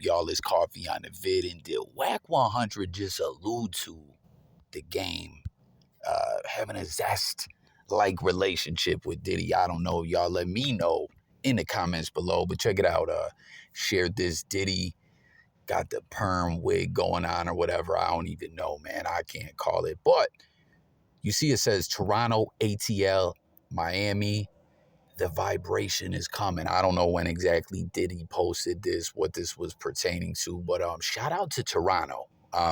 y'all is coffee on the vid, and did Wack100 just allude to the game having a zest-like relationship with Diddy? I don't know. Y'all let me know in the comments below. But check it out. Shared this Diddy got the perm wig going on or whatever. I don't even know, man. I can't call it. But you see it says Toronto, ATL, Miami. The vibration is coming. I don't know when exactly Diddy posted this, what this was pertaining to, but shout out to Toronto.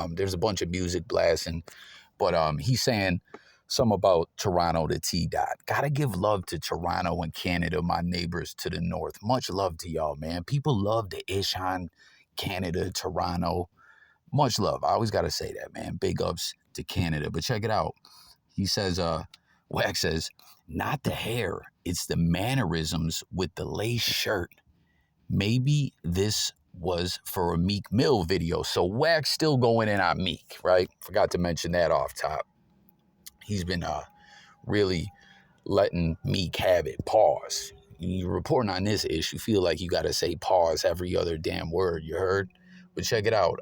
There's a bunch of music blasting, but he's saying something about Toronto to T-Dot. Gotta give love to Toronto and Canada, my neighbors to the north. Much love to y'all, man. People love the ish on Canada, Toronto. Much love. I always gotta say that, man. Big ups to Canada. But check it out. He says, Wack says, not the hair, it's the mannerisms with the lace shirt. Maybe this was for a Meek Mill video. So Wack's still going in on Meek, right? Forgot to mention that off top. He's been really letting Meek have it. Pause. You're reporting on this issue, feel like you got to say pause every other damn word, you heard? But check it out.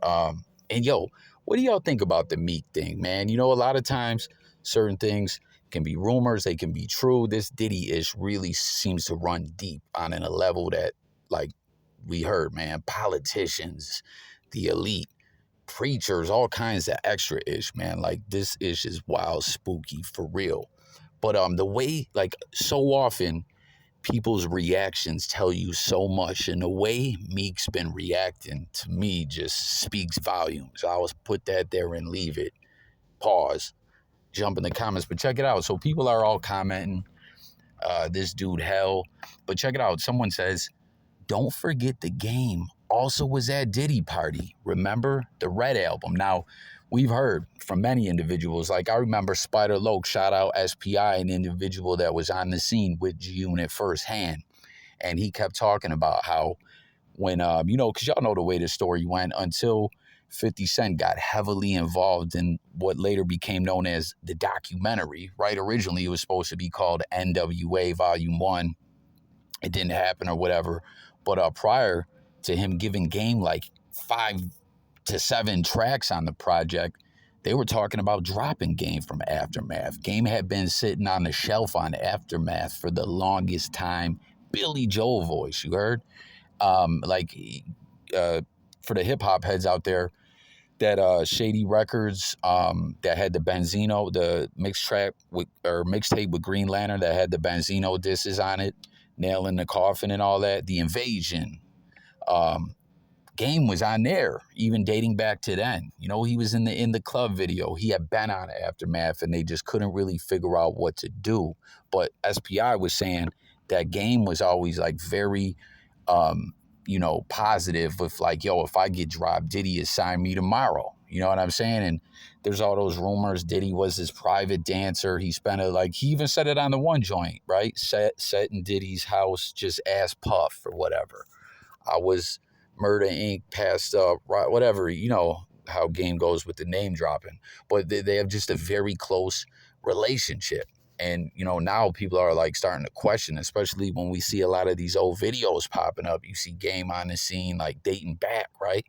And yo, what do y'all think about the Meek thing, man? You know, a lot of times certain things can be rumors, they can be true. This Diddy-ish really seems to run deep on a level that, like we heard, man, politicians, the elite, preachers, all kinds of extra ish, man. Like this ish is wild, spooky for real. But the way, like so often, people's reactions tell you so much, and the way Meek's been reacting to me just speaks volumes. I always put that there and leave it. Pause. Jump in the comments, but check it out. So people are all commenting, this dude hell. But check it out. Someone says, don't forget the game also was at Diddy party. Remember the Red album? Now, we've heard from many individuals. Like I remember Spider Loke, shout out SPI, an individual that was on the scene with G-Unit firsthand. And he kept talking about how when, you know, because y'all know the way the story went, until 50 Cent got heavily involved in what later became known as the documentary, right? Originally, it was supposed to be called NWA Volume 1. It didn't happen or whatever. But prior to him giving Game like 5 to 7 tracks on the project, they were talking about dropping Game from Aftermath. Game had been sitting on the shelf on Aftermath for the longest time. Billy Joel voice, you heard? For the hip-hop heads out there, that Shady Records that had the Benzino, the mixtape with Green Lantern that had the Benzino disses on it, Nail in the Coffin and all that, The Invasion. Game was on there, even dating back to then. You know, he was in the club video. He had been on Aftermath, and they just couldn't really figure out what to do. But SPI was saying that Game was always like very, positive with like, yo, if I get dropped, Diddy is sign me tomorrow. You know what I'm saying? And there's all those rumors Diddy was his private dancer. He spent he even said it on the one joint, right? Set in Diddy's house, just ass puff or whatever. I was Murder Inc. past whatever, you know how Game goes with the name dropping. But they have just a very close relationship. And, you know, now people are like starting to question, especially when we see a lot of these old videos popping up. You see Game on the scene, like dating back, right?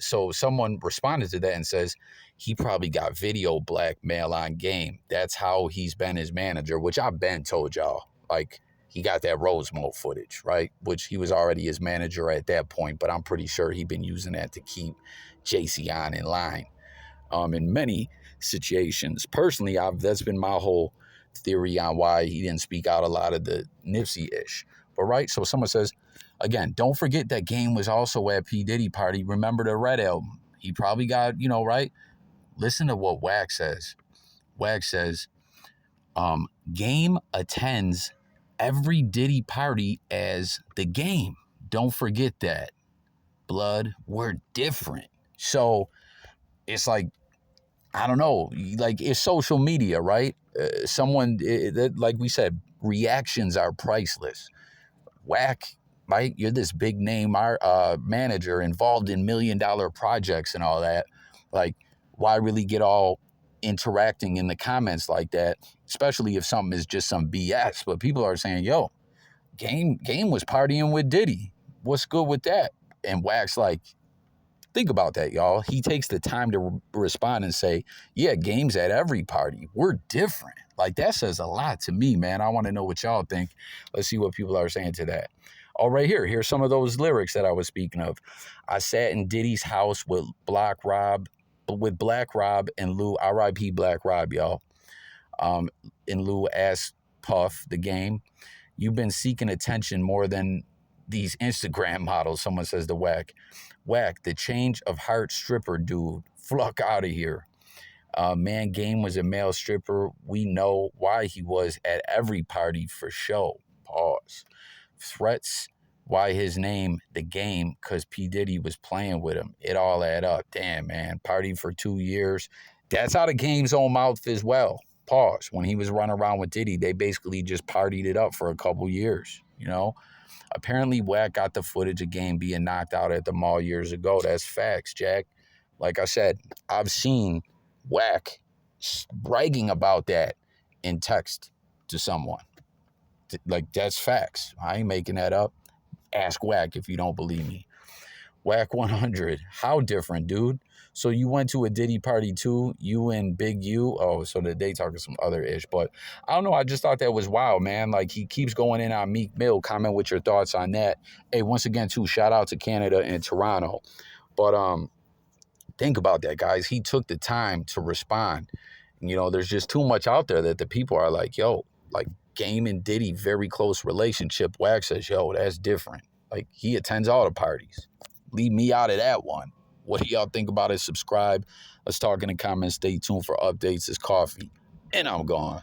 So someone responded to that and says he probably got video blackmail on Game. That's how he's been his manager, which I've been told y'all. Like, he got that Rosemont footage, right? Which he was already his manager at that point, but I'm pretty sure he'd been using that to keep JC on in line. In many situations. Personally, that's been my whole theory on why he didn't speak out a lot of the Nipsey-ish. But right, so someone says, again, don't forget that Game was also at P. Diddy party. Remember the Red album. He probably got, right? Listen to what Wack says. Wack says, Game attends every Diddy party as the Game. Don't forget that. Blood, we're different. So it's like, I don't know, like it's social media, right? Like we said, reactions are priceless. Wack, right? You're this big name manager involved in $1 million projects and all that. Like, why really get all interacting in the comments like that, especially if something is just some BS? But people are saying, yo, Game was partying with Diddy. What's good with that? And Wack's like, think about that, y'all. He takes the time to respond and say, yeah, game's at every party. We're different. Like, that says a lot to me, man. I want to know what y'all think. Let's see what people are saying to that. Oh, right here. Here's some of those lyrics that I was speaking of. I sat in Diddy's house with Black Rob and Lou. R.I.P. Black Rob, y'all. And Lou asked Puff, the game, you've been seeking attention more than these Instagram models, someone says to Wack. Wack, the change of heart stripper dude. Fuck out of here. Man, Game was a male stripper. We know why he was at every party for show. Pause. Threats, why his name, the Game, because P. Diddy was playing with him. It all add up. Damn, man. Party for 2 years. That's out of Game's own mouth as well. Pause. When he was running around with Diddy, they basically just partied it up for a couple years, you know? Apparently, Wack got the footage of Game being knocked out at the mall years ago. That's facts, Jack. Like I said, I've seen Wack bragging about that in text to someone. Like, that's facts. I ain't making that up. Ask Wack if you don't believe me. Wack100, how different, dude? So you went to a Diddy party too? You and Big U? Oh, so they talking some other ish. But I don't know. I just thought that was wild, man. Like, he keeps going in on Meek Mill. Comment with your thoughts on that. Hey, once again, too, shout out to Canada and Toronto. But think about that, guys. He took the time to respond. You know, there's just too much out there that the people are like, yo, like Game and Diddy, very close relationship. Wack says, yo, that's different. Like, he attends all the parties. Leave me out of that one. What do y'all think about it? Subscribe. Let's talk in the comments. Stay tuned for updates. It's Coffee. And I'm gone.